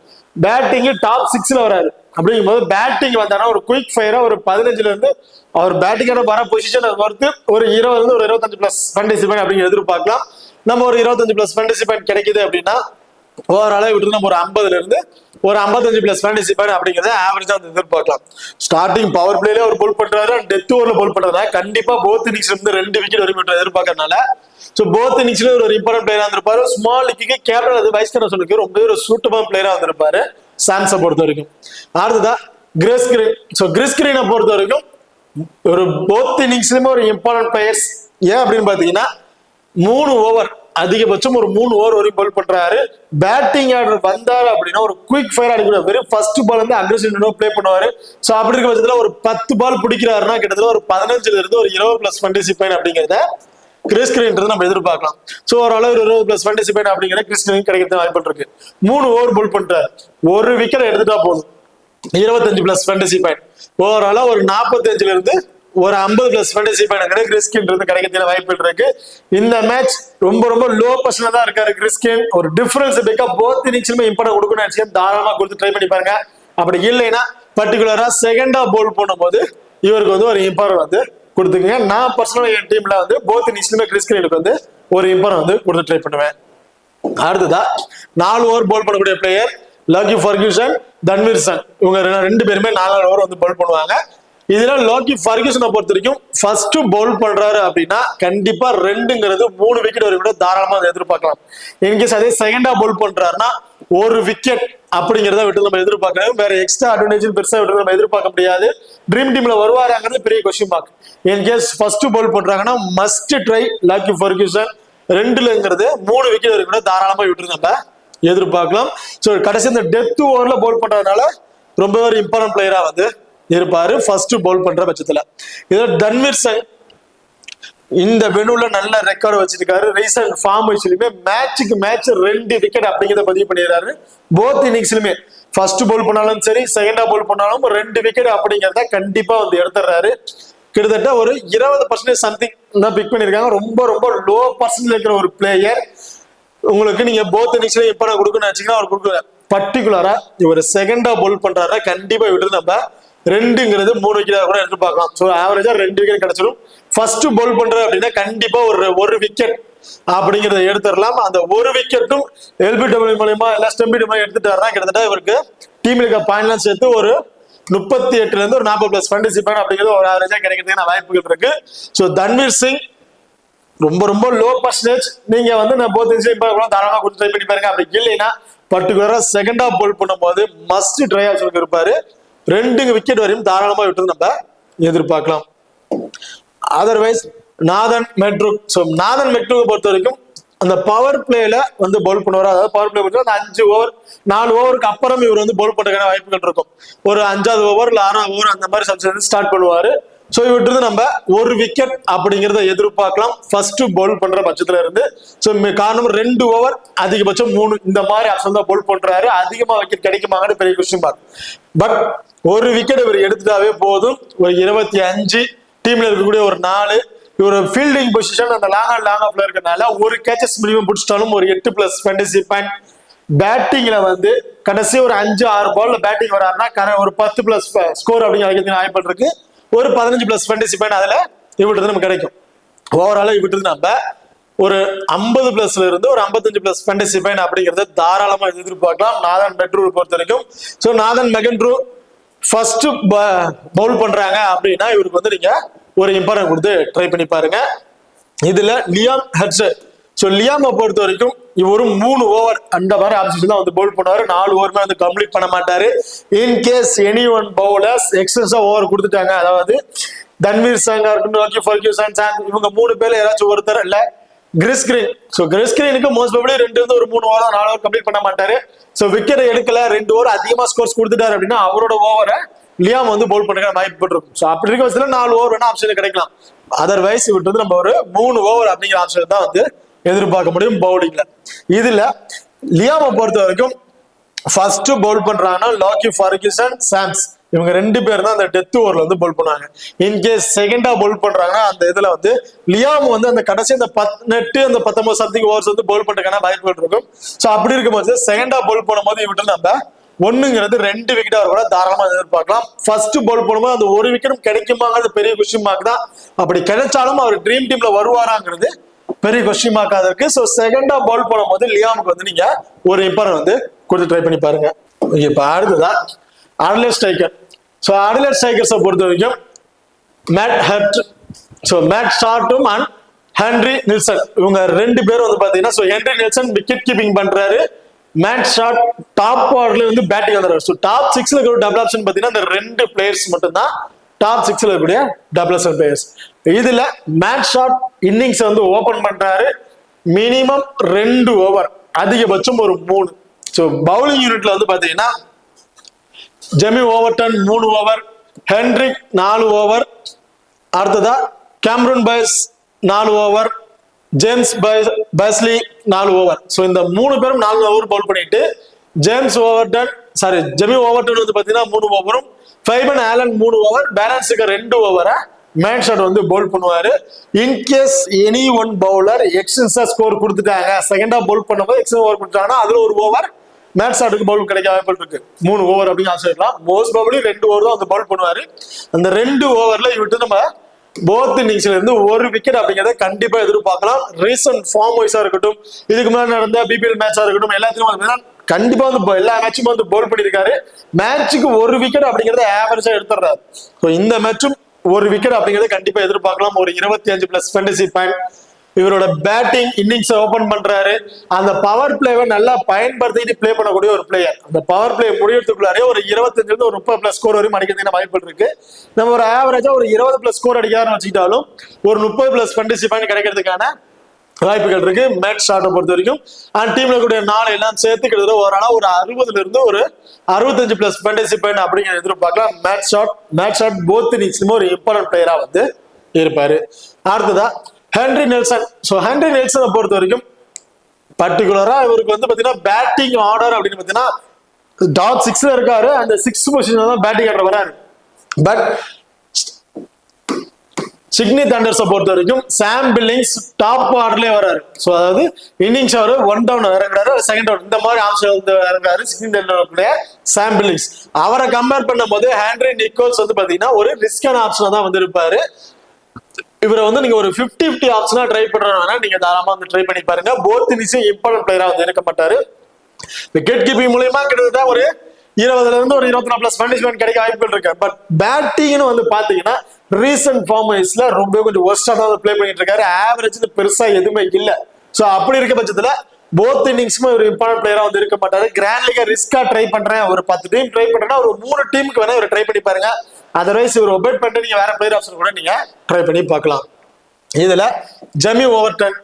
பேட்டிங் டாப் 6ல வராரு. அப்படிங்கும்போது பேட்டிங் வந்தானா ஒரு குயிக் ஃபயரா ஒரு 15ல இருந்து அவர் பேட்டிங்கான வர பொசிஷன் பொறுத்து ஒரு 20ல இருந்து ஒரு 25+ ஃபேண்டசி பாயிண்ட் அப்படிங்கிற எதிர்பார்க்கலாம். நம்ம ஒரு 25+ ஃபேண்டசி பாயிண்ட் கிடைக்குது அப்படின்னா ஓவரால விட்டு நம்ம ஒரு 50ல இருந்து ஒரு 55+ ஃபேண்டசி பாயிண்ட் அப்படிங்கறத ஆவரேஜா வந்து எதிர்பார்க்கலாம். ஸ்டார்டிங் பவர் பிளேல ஒரு பவுல் பண்றாரு, டெத் ஓவர்ல பவுல் பண்றதா கண்டிப்பா போத் இன்னிங்ஸ்ல இருந்து 2 விக்கெட் வரைக்கும் எதிர்பார்க்கறதுனால போத் இன்னிங்ஸ்ல ஒரு இம்பார்ட்டன்ட் பிளேயரா இருந்திருப்பாரு. ஸ்மால் லீக்கு கேப்டன் அது வைஸ் கேப்டன் ரொம்ப ஒரு சூட்டபிள் பிளேயரா இருந்திருப்பாரு சாம்ஸை பொறுத்த வரைக்கும். அடுத்ததா கிறிஸ்கிரீனை பொறுத்த வரைக்கும் ஒரு போத் இன்னிங்ஸ்லயுமே ஒரு இம்பார்ட்டன்ட் பிளேயர்ஸ். ஏன் அப்படின்னு பாத்தீங்கன்னா 3 ஓவர் அதிகபட்சம் ஒரு 3 ஓவர் வரைக்கும் பவுல் பண்றாரு. பேட்டிங் ஆர்டர் வந்தாரு அப்படின்னா ஒரு குயிக் ஃபயர் அடிக்கிறார். வெறும் ஃபர்ஸ்ட் பால் வந்து அக்ரெசிவ் பிளே பண்ணுவாரு. சோ அப்படி இருக்க பட்சத்துல ஒரு 10 பால் பிடிக்கிறாருன்னா கிட்டத்தட்ட ஒரு 15ல இருந்து ஒரு 20+ ஃபேண்டசி பாயிண்ட் அப்படிங்கிறத கிறிஸ்கிரீன் நம்ம எதிர்பார்க்கலாம். சோ ஓரளவு 20+ ஃபேண்டசி பாயிண்ட் அப்படிங்கிற கிறிஸ்கிரீன் கிடைக்கிறது வாய்ப்பு இருக்கு. 3 ஓவர் பவுல் பண்றாரு, ஒரு விக்கெட் எடுத்துட்டா போதும் 25+ ஃபேண்டசி பாயிண்ட். ஓவராலா ஒரு 45ல இருந்து ஒரு 50+ ஃபேண்டசி பாயிண்ட் கிறிஸ்கிரீன் கிடைக்கிறதுக்கு வாய்ப்பு இருக்கு. இந்த மேட்ச் ரொம்ப ரொம்ப லோ பர்சன்ல தான் இருக்காரு கிறிஸ்கிரீன். ஒரு டிஃபரன்ஸ் பிக்கப் போத் இன்னிங்ஸ்லுமே இம்பார்ட்டன்ட் கொடுக்கணும், தாராளமா கொடுத்து ட்ரை பண்ணி பாருங்க. அப்படி இல்லைன்னா பர்டிகுலரா செகண்டா பவுல் பண்ணும்போது இவருக்கு வந்து ஒரு இம்பார்ட்டன்ட் வந்து கொடுத்துக்கங்க. நான் பர்சனலா என் டீம்ல வந்து போத் இன்னிங்ஸ்லுமே கிறிஸ்கிரீனுக்கு வந்து ஒரு இம்பார்ட்டன்ட் வந்து கொடுத்து ட்ரை பண்ணுவேன். அடுத்ததா 4 ஓவர் பவுல் பண்ணக்கூடிய player Lockie Ferguson, Tanveer Sangha இவங்க 2 பேருமே 4 ஓவர் வந்து பவுல் பண்ணுவாங்க. இதுல லோக்கி ஃபர்கியூசனை பொறுத்த வரைக்கும் ஃபர்ஸ்ட் பவுல் பண்றாரு அப்படின்னா கண்டிப்பா 2ங்கிறது 3 விக்கெட் வரைக்கும் கூட தாராளமா எதிர்பார்க்கலாம். இன்கேஸ் அதே செகண்டா பவுல் பண்றாருன்னா ஒரு விக்கெட் அப்படிங்கிறத விட்டு நம்ம எதிர்பார்க்கணும். வேற எக்ஸ்ட்ரா அட்வான்டேஜ் பெருசா விட்டு நம்ம எதிர்பார்க்க முடியாது. ட்ரீம் டீம்ல வருவாராங்கிறது பெரிய question mark. In case first bowl பண்றாங்கன்னா மஸ்ட் ட்ரை லோக்கி ஃபர்கியூசன். 2ங்கிறது 3 விக்கெட் வரைக்கும் கூட தாராளமா விட்டு நம்ம எதிர்பார்க்கலாம். சோ கடைசி இந்த டெத் ஓவர்ல பவுல் பண்றதுனால ரொம்ப ஒரு இம்பார்ட்டன்ட் பிளேயரா வந்து இருப்பாரு ஃபர்ஸ்ட் பவுல் பண்ற பட்சத்துல. இதுல தன்வீர் சங் இந்த வெனுல நல்ல ரெக்கார்டு வச்சிருக்காரு. ரீசன்ட் ஃபார்ம் வச்சுலுமே மேட்சுக்கு மேட்ச் 2 விக்கெட் அப்படிங்கிறத பதிவு பண்ணிடுறாரு. போத் இன்னிங்ஸ்லுமே ஃபர்ஸ்ட் பவுல் பண்ணாலும் சரி செகண்டா பவுல் பண்ணாலும் 2 விக்கெட் அப்படிங்கிறத கண்டிப்பா வந்து எடுத்துறாரு. கிட்டத்தட்ட ஒரு 20% சம்திங் தான் பிக் பண்ணிருக்காங்க. ரொம்ப ரொம்ப லோ பர்சன்ட்ல இருக்கிற ஒரு பிளேயர். உங்களுக்கு நீங்க போத் இன்னிங்ஸ்ல இப்ப நான் கொடுக்கணும்னு வச்சீங்கன்னா அவர் கொடுக்கல. பர்டிகுலரா இவர் செகண்டா பவுல் பண்றாரா கண்டிப்பா விட்டு நம்ம 2ங்கிறது 3 விக்கெட் கூட எதிர்பார்க்கலாம். ஸோ ஆவரேஜா 2 விக்கெட் கிடைச்சிடும். ஃபர்ஸ்ட் பவுல் பண்ற அப்படின்னா கண்டிப்பா ஒரு விக்கெட் அப்படிங்கறத எடுத்துடலாம். அந்த ஒரு விக்கெட்டும் எல்பிடபிள்யூ மூலமா இல்ல ஸ்டம்பிட் மூலமா எடுத்துட்டாருன்னா கிட்டத்தட்ட இவருக்கு டீம்ல இருக்க பாயிண்ட்லாம் சேர்த்து ஒரு 38ல இருந்து ஒரு 40+ ஃபேண்டசி பாயிண்ட் அப்படிங்கிறது ஒரு ஆவரேஜா கிடைக்கிறதுக்கான வாய்ப்புகள் இருக்கு. ஸோ தன்வீர் சிங் ரொம்ப ரொம்ப லோ பர்சன்டேஜ். நீங்க வந்து நான் போத் இன்னிங்ஸ் தாராளமா கொடுத்து ட்ரை பண்ணி பாருங்க. அப்படி இல்லைன்னா பர்டிகுலரா செகண்டா பவுல் பண்ணும்போது மஸ்ட் ட்ரை ஆப்ஷனுக்கு இருப்பாரு. 2 விக்கெட் வரையும் தாராளமா விட்டு நம்ம எதிர்பார்க்கலாம். அதர்வைஸ் நாதன் மெட்ரூக் பொறுத்த வரைக்கும் அந்த பவர் பிளேல வந்து பவுல் பண்ணுவார். அதாவது பவர் பிளே அந்த 5 ஓவர் 4 ஓவருக்கு அப்புறம் இவர் வந்து பவுல் பண்றதுக்கான வாய்ப்புகள் இருக்கும். ஒரு 5வது ஓவர் இல்ல 6வது ஓவர் அந்த மாதிரி சப்ஸ்டிடியூஷன் ஸ்டார்ட் பண்ணுவாரு. ஸோ இவர்கிட்ட நம்ம ஒரு விக்கெட் அப்படிங்கிறத எதிர்பார்க்கலாம் ஃபர்ஸ்ட் பவுல் பண்ற பட்சத்துல இருந்து. ஸோ காரணம் 2 ஓவர் அதிகபட்சம் 3 இந்த மாதிரி ஆப்ஷன் தான் பவுல் பண்றாரு. அதிகமா விக்கெட் கிடைக்குமாங்கன்னு பெரிய கொஸ்டின் மார்க். பட் ஒரு விக்கெட் இவர் எடுத்துட்டாவே போதும். ஒரு 25 டீம்ல இருக்கக்கூடிய ஒரு 4 இவர் ஃபீல்டிங் பொசிஷன் அந்த லாங் ஆஃப்ல இருக்கனால ஒரு கேச்சஸ் மினிமம் பிடிச்சிட்டாலும் ஒரு 8+ ஃபேண்டசி பாயிண்ட். பேட்டிங்ல வந்து கடைசி ஒரு 5-6 பால்ல பேட்டிங் வராருன்னா ஒரு 10+ ஸ்கோர் அப்படிங்கிற வாய்ப்பு இருக்கு. ஒரு 15+ ஃபேண்டசி பாயிண்ட் அதுல இவர்கிட்ட நமக்கு கிடைக்கும். ஓவரால இவர்கிட்ட நம்ம ஒரு 50+ இருந்து ஒரு 55+ ஃபேண்டசி பாயிண்ட் அப்படிங்கறத தாராளமா எதிர்பார்க்கலாம் நாதன் மெகன்ட்ரூ பொறுத்த வரைக்கும். ஸோ நாதன் மெகன்ட்ரூ ஃபர்ஸ்ட் பவுல் பண்றாங்க அப்படின்னா இவருக்கு வந்து நீங்க ஒரு இம்பார்ட்டன்ட் கொடுத்து ட்ரை பண்ணி பாருங்க. இதுல லியாம் ஹெட்சர். ஸோ லியாமை பொறுத்த வரைக்கும் இவரும் 3 ஓவர் அந்த மாதிரி ஆப்ஷன் தான் வந்து பவுல் பண்ணுவாரு. 4 ஓவருமே வந்து கம்ப்ளீட் பண்ண மாட்டாரு. In case any one bowlers extra over கொடுத்துட்டாங்க, அதாவது தன்வீர் சங்கா இருக்கட்டும், லக்கி ஃபர்கியூசன், இவங்க 3 பேர்ல யாராச்சும் ஒருத்தர் இல்ல கிறிஸ் கிரீன். ஸோ கிறிஸ் கிரீனுக்கு மோஸ்ட் ப்ராபபிலி 2 இருந்து ஒரு 3 ஓவர் 4 ஓவர் கம்ப்ளீட் பண்ண மாட்டாரு. ஸோ விக்கெட் எடுக்கல 2 ஓவர் அதிகமா ஸ்கோர்ஸ் கொடுத்துட்டாரு அப்படின்னா அவரோட ஓவரை லியாம் வந்து பவுல் பண்ணுற வாய்ப்பு இருக்கும். ஸோ அப்படி இருக்க பட்சத்தில் 4 ஓவர் வேணா ஆப்ஷன் கிடைக்கலாம். அதர்வைஸ் விட்டு வந்து நம்ம ஒரு 3 ஓவர் அப்படிங்கிற ஆப்ஷன் தான் வந்து எதிர்பார்க்க முடியும் பவுலிங்ல. இதுல லியாமை பொறுத்த வரைக்கும் ஃபர்ஸ்ட் பவுல் பண்றாங்கன்னா லக்கி ஃபர்கியூசன், சாம்ஸ் இவங்க 2 பேர் தான் அந்த டெத் ஓவர்ல வந்து பவுல் பண்ணுவாங்க. இன்கேஸ் செகண்டா பவுல் பண்றாங்கன்னா அந்த இதுல வந்து லியாம் வந்து அந்த கடைசி அந்த 18 அந்த 19 சம்திங் ஓவர்ஸ் வந்து பவுல் பண்றதுக்கான வாய்ப்புகள் இருக்கும். ஸோ அப்படி இருக்கும்போது செகண்டா பவுல் பண்ணும்போது இவங்க நம்ம 1ங்கிறது 2 விக்கெட் அவர் கூட தாராளமா எதிர்பார்க்கலாம். ஃபர்ஸ்ட் பவுல் பண்ணும்போது அந்த ஒரு விக்கெட்டும் கிடைக்குமாங்கிறது பெரிய கொஸ்டின் மார்க் தான். அப்படி கிடைச்சாலும் அவர் ட்ரீம் டீம்ல வருவாராங்கிறது பெரிய கொஸ்டின் மார்க்கா இருக்கு. ஸோ செகண்டா பவுல் பண்ணும்போது லியாமுக்கு வந்து நீங்க ஒரு இம்பார்ட்டன்ட் வந்து கொடுத்து ட்ரை பண்ணி பாருங்க. இப்ப அடுத்ததான் அடலைட் ஸ்ட்ரைக்கர். ஸோ அடலைட் ஸ்ட்ரைக்கர்ஸை பொறுத்த வரைக்கும் மேட் ஹர்ட், ஸோ மேட் ஸ்டார்டும் அண்ட் ஹென்ரி நில்சன் இவங்க 2 பேரும் வந்து பாத்தீங்கன்னா ஹென்ரி நில்சன் விக்கெட் கீப்பிங் பண்றாரு. மேட் ஷாட் டாப் ஆர்டர்ல வந்து பேட்டிங் வந்துறாரு. ஸோ டாப் 6ல இருக்கிற டபுள் ஆப்ஷன் பாத்தீங்கன்னா இந்த 2 பிளேயர்ஸ் மட்டும் தான் டாப் 6ல இருக்கக்கூடிய டபுள் ஆப்ஷன் பிளேயர்ஸ். இதுல மேட் ஷாட் இன்னிங்ஸ் வந்து ஓபன் பண்றாரு. மினிமம் 2 ஓவர் அதிகபட்சம் ஒரு 3. ஸோ பவுலிங் யூனிட்ல வந்து பாத்தீங்கன்னா Jamie Overton 3 over, Henrik 4 over, அடுத்ததா கேமரூன் பைஸ் 4 over, James Fazli 4 over. So இந்த 3 பேரும் 4 ஓவர் பவுல் பண்ணிட்டு ஜெமி ஓவர்டன் வந்து பாத்தீங்கன்னா 3 ஓவரும், ஃபைபன் ஆலன் 3 ஓவர், பேலன்ஸுக்கு 2 ஓவரை மேட் ஷாட் வந்து பவுல் பண்ணுவாரு. In case any one bowler extra score கொடுத்துட்டாங்க, செகண்டா பவுல் பண்ணும்போது எக்ஸ்ட்ரா ஓவர் கொடுத்தாங்கன்னா அதுல ஒரு ஓவர் மேட் ஷாட்டுக்கு பவுல் கிடைக்க வாய்ப்பு இருக்கு. 3 ஓவர் அப்படின்னு ஆசைக்கலாம். மோஸ்ட் ப்ராபபிலி 2 ஓவர் தான் வந்து பவுல் பண்ணுவாரு. அந்த 2 ஓவர்ல இவட்டு நம்ம போத் இன்னிங்ஸ்ல இருந்து ஒரு விக்கெட் அப்படிங்கறத கண்டிப்பா எதிர்பார்க்கலாம். ரீசன்ட் ஃபார்ம் வைஸா இருக்கட்டும், இதுக்கு முன்னாடி நடந்த பிபிஎல் மேட்சா இருக்கட்டும், எல்லாத்துக்கும் கண்டிப்பா வந்து எல்லா மேட்சும் வந்து பவுல் பண்ணிருக்காரு. மேட்சுக்கு ஒரு விக்கெட் அப்படிங்கறத ஆவரேஜா எடுத்துறாரு. ஸோ இந்த மேட்சும் ஒரு விக்கெட் அப்படிங்கறத கண்டிப்பா எதிர்பார்க்கலாம். ஒரு 25+ ஃபேண்டசி பாயிண்ட். இவரோட பேட்டிங் இன்னிங்ஸ் ஓபன் பண்றாரு. அந்த பவர் பிளேவை நல்லா பயன்படுத்திட்டு பிளே பண்ணக்கூடிய ஒரு பிளேயர். அந்த பவர் பிளே முடியறதுக்குள்ளாரே ஒரு 25 இருந்து ஒரு 30+ ஸ்கோர் வரையும் அடிக்கிறதுக்கு வாய்ப்பு இருக்கு. நம்ம ஒரு ஆவரேஜா ஒரு 20+ ஸ்கோர் அடிக்காருன்னு வச்சுக்கிட்டாலும் ஒரு 30+ ஃபேண்டசி பாயிண்ட் கிடைக்கிறதுக்கான வாய்ப்புகள் இருக்கு மேட் ஷாட்டை பொறுத்த வரைக்கும். அண்ட் டீம்ல கூடிய 4 எல்லாம் சேர்த்து கிட்டத்தட்ட ஓவராலா ஒரு 60ல இருந்து ஒரு 65+ ஃபேண்டசி பாயிண்ட் அப்படிங்கிற எதிர்பார்க்கலாம். மேட் ஷாட் போத் இன்னிங்ஸ்லயுமே ஒரு இம்பார்ட்டன்ட் பிளேயரா வந்து இருப்பாரு. அடுத்ததா ஹென்ரி நெல்சன். ஸோ ஹென்ரி நெல்சனை பொறுத்த வரைக்கும் பர்டிகுலரா இவருக்கு வந்து பாத்தீங்கன்னா பேட்டிங் ஆர்டர் அப்படின்னு பாத்தீங்கன்னா டாப் 6ல இருக்காரு. அந்த 6th பொசிஷன்ல தான் பேட்டிங் ஆர்டர் வராரு. பட் சிட்னி தண்டர்ஸை பொறுத்த வரைக்கும் சாம் பில்லிங்ஸ் டாப் ஆர்டர்லயே வராரு. ஸோ அதாவது இன்னிங்ஸ் அவர் 1 டவுன் இறங்குறாரு, 2nd டவுன் இந்த மாதிரி ஆப்ஷன் வந்து இறங்குறாரு. சிட்னி தண்டருடைய சாம் பில்லிங்ஸ் அவரை கம்பேர் பண்ணும் போது ஹென்ரி நிக்கோல்ஸ் வந்து பாத்தீங்கன்னா ஒரு ரிஸ்கான ஆப்ஷனா தான் வந்து இருப்பாரு. இவரை வந்து நீங்க ஒரு 50-50 ஆப்ஷனா ட்ரை பண்றதுனா நீங்க தாராளமா வந்து ட்ரை பண்ணி பாருங்க. போத் இன்னிங்ஸும் இம்பார்ட்டன்ட் பிளேயரா வந்து இருக்க மாட்டாரு. விக்கெட் கீப்பிங் மூலமா கிட்டத்தட்ட ஒரு 20ல இருந்து ஒரு 24+ ஃபேண்டசி பாயிண்ட் கிடைக்க வாய்ப்புகள் இருக்கு. பட் பேட்டிங்னு வந்து பாத்தீங்கன்னா ரீசன்ட் ஃபார்ம் வைஸ்ல ரொம்ப கொஞ்சம் ஒர்ஸ்டா தான் பிளே பண்ணிட்டு இருக்காரு. ஆவரேஜ்னு பெருசா எதுவுமே இல்ல. சோ அப்படி இருக்க பட்சத்துல போத் இன்னிங்ஸுமே ஒரு இம்பார்ட்டன்ட் பிளேயரா வந்து இருக்க மாட்டாரு. கிராண்ட் லீக் ரிஸ்கா ட்ரை பண்றேன், ஒரு 10 டீம் ட்ரை பண்றேன்னா ஒரு 3 டீமுக்கு வேணா இவர் ட்ரை பண்ணி பாருங்க. அதர்வைஸ் இவர் ஒபேட் பண்ணிட்டு நீங்க வேற பிளேயர் ஆப்ஷன் கூட நீங்க ட்ரை பண்ணி பார்க்கலாம். இதுல ஜெமி ஓவர்டன்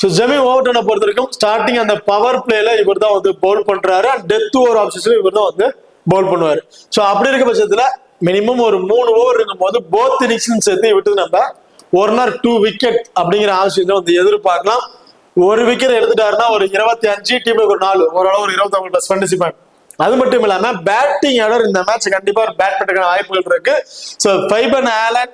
ஸோ ஜெமி ஓவர்டனை பொறுத்த வரைக்கும் ஸ்டார்டிங் அந்த பவர் பிளேல இவர் தான் வந்து பவுல் பண்றாரு அண்ட் டெத் ஓவர் ஆப்ஷன்ஸ்ல இவர் தான் வந்து பவுல் பண்ணுவாரு. ஸோ அப்படி இருக்க பட்சத்துல மினிமம் ஒரு 3 ஓவர் இருக்கும் போது போத் இன்னிங்ஸ்லையும் சேர்த்து விட்டு நம்ம 1 or 2 விக்கெட் அப்படிங்கிற ஆப்ஷன் வந்து எதிர்பார்க்கலாம். ஒரு விக்கெட் எடுத்துட்டாருன்னா ஒரு 25, டீம்ல ஒரு 4, ஓரளவு ஒரு 29 பிளஸ் ஃபேண்டசி பாயிண்ட். அது மட்டும் இல்லாம பேட்டிங் ஆர்டர் இந்த மேட்ச் கண்டிப்பா ஒரு பேட் பண்றதுக்கான வாய்ப்புகள் இருக்கு. ஸோ ஃபைபன் ஆலன்,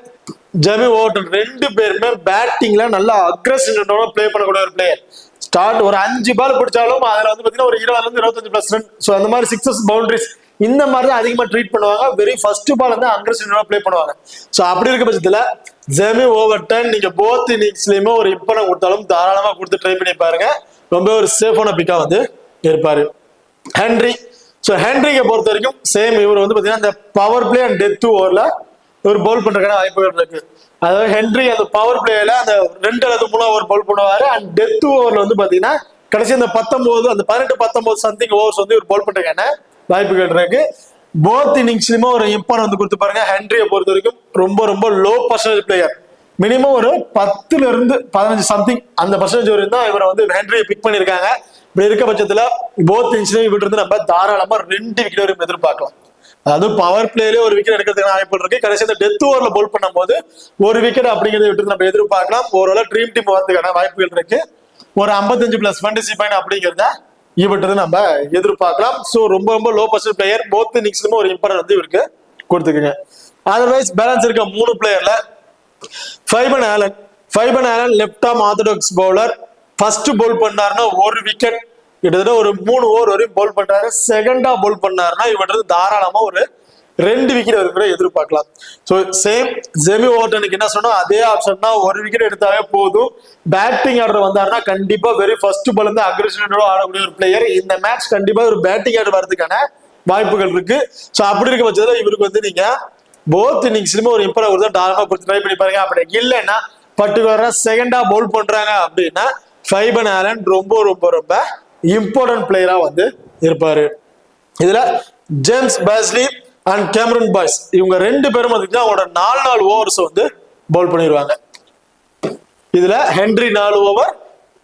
ஜெமி ஓவர்டன் 2 பேருமே பேட்டிங்ல நல்லா அக்ரெசிவ் பிளே பண்ணக்கூடிய ஒரு பிளேயர். ஸ்டார்ட் ஒரு 5 பால் பிடிச்சாலும் அதுல வந்து பாத்தீங்கன்னா ஒரு 20 to 25 பிளஸ் ரன். ஸோ அந்த மாதிரி சிக்ஸஸ், பவுண்டரிஸ் இந்த மாதிரி தான் அதிகமா ட்ரீட் பண்ணுவாங்க. வெரி ஃபர்ஸ்ட் பால் வந்து அக்ரெசிவ் பிளே பண்ணுவாங்க. ஸோ அப்படி இருக்க பட்சத்துல ஜெமி ஓவர்டன் நீங்க போத் இன்னிங்ஸ்லயுமே ஒரு இம்பார்ட்டன் கொடுத்தாலும் தாராளமா கொடுத்து ட்ரை பண்ணி பாருங்க. ரொம்ப ஒரு சேஃபான பிக்கா வந்து இருப்பாரு. ஹென்ரி, ஸோ ஹென்ரியை பொறுத்த வரைக்கும் சேம் இவர் வந்து பாத்தீங்கன்னா இந்த பவர் பிளே அண்ட் டெத் ஓவர்ல ஒரு பவுல் பண்றதுக்கான வாய்ப்புகள் இருக்கு. அதாவது ஹென்ரி அந்த பவர் பிளேல அந்த 2 அல்லது 3 ஓவர் பவுல் பண்ணுவாரு அண்ட் டெத் ஓவர்ல வந்து பாத்தீங்கன்னா கடைசி அந்த 19 அந்த 18-19 சம்திங் ஓவர்ஸ் வந்து ஒரு பவுல் பண்றதுக்கான வாய்ப்புகள் இருக்கு. போத் இன்னிங்ஸ்லயுமே ஒரு இம்பார்ட்டன் வந்து கொடுத்து பாருங்க. ஹென்ரியை பொறுத்த வரைக்கும் ரொம்ப ரொம்ப லோ பர்சன்டேஜ் பிளேயர். மினிமம் ஒரு 10 to 15 சம்திங் அந்த பர்சன்டேஜ் வரைக்கும் தான் இவரை வந்து ஹென்ரியை பிக் பண்ணிருக்காங்க. இப்படி இருக்க பட்சத்துல போத் இன்னிங்ஸ்லயும் இவர்கிட்ட இருந்து நம்ம தாராளமா 2 விக்கெட் வரைக்கும் எதிர்பார்க்கலாம். அதாவது பவர் பிளேல ஒரு விக்கெட் எடுக்கிறதுக்கான வாய்ப்பு இருக்கு. கடைசி அந்த டெத் ஓவர்ல பவுல் பண்ணும் போது ஒரு விக்கெட் அப்படிங்கிறத விட்டு நம்ம எதிர்பார்க்கலாம். ஓரளவு ட்ரீம் டீம் வரதுக்கான வாய்ப்புகள் இருக்கு. ஒரு 55 பிளஸ் ஃபேண்டசி பாயிண்ட் அப்படிங்கிறத இவர்கிட்ட நம்ம எதிர்பார்க்கலாம். ஸோ ரொம்ப ரொம்ப லோ பர்சன்ட் பிளேயர். போத் இன்னிங்ஸ்லயும் ஒரு இம்பார்ட்டன் வந்து இவருக்கு கொடுத்துக்குங்க. அதர்வைஸ் பேலன்ஸ் இருக்க 3 பிளேயர்ல Fabian Allen left arm orthodox bowler. First bowl பண்ணாருன்னா ஒரு விக்கெட், கிட்டத்தட்ட ஒரு 3 ஓவர் வரையும் பவுல் பண்றாரு. செகண்டா பவுல் பண்ணாருன்னா இவர்கிட்ட தாராளமா ஒரு 2 விக்கெட் வரைக்கும் எதிர்பார்க்கலாம். ஸோ சேம் ஜெமி ஓவர்டனுக்கு என்ன சொன்னா அதே ஆப்ஷன் தான். ஒரு விக்கெட் எடுத்தாலே போதும். பேட்டிங் ஆர்டர் வந்தாருன்னா கண்டிப்பா வெரி ஃபர்ஸ்ட் பால் வந்து அக்ரெசிவ் ஆடக்கூடிய ஒரு பிளேயர். இந்த மேட்ச் கண்டிப்பா ஒரு பேட்டிங் ஆர்டர் வரதுக்கான வாய்ப்புகள் இருக்கு. ஸோ அப்படி இருக்க பட்சத்தில் இவருக்கு வந்து நீங்க போத் இன்னிங்ஸ்லயுமே ஒரு இம்பார்ட்டன் கொடுத்து தாராளமா கொடுத்து ட்ரை பண்ணி பாருங்க. அப்படி இல்லைன்னா பர்டிகுலரா செகண்டா பவுல் பண்றாங்க அப்படின்னா ஃபைபன் ஆலன் ரொம்ப ரொம்ப ரொம்ப இம்பார்ட்டன்ட் பிளேயரா வந்து இருப்பாரு. இதுல James paisley and Cameron boys இவங்க 2 பேரும் அவங்களோட 4 ஓவர்ஸ் வந்து பவுல் பண்ணிடுவாங்க. இதுல Henry 4 over,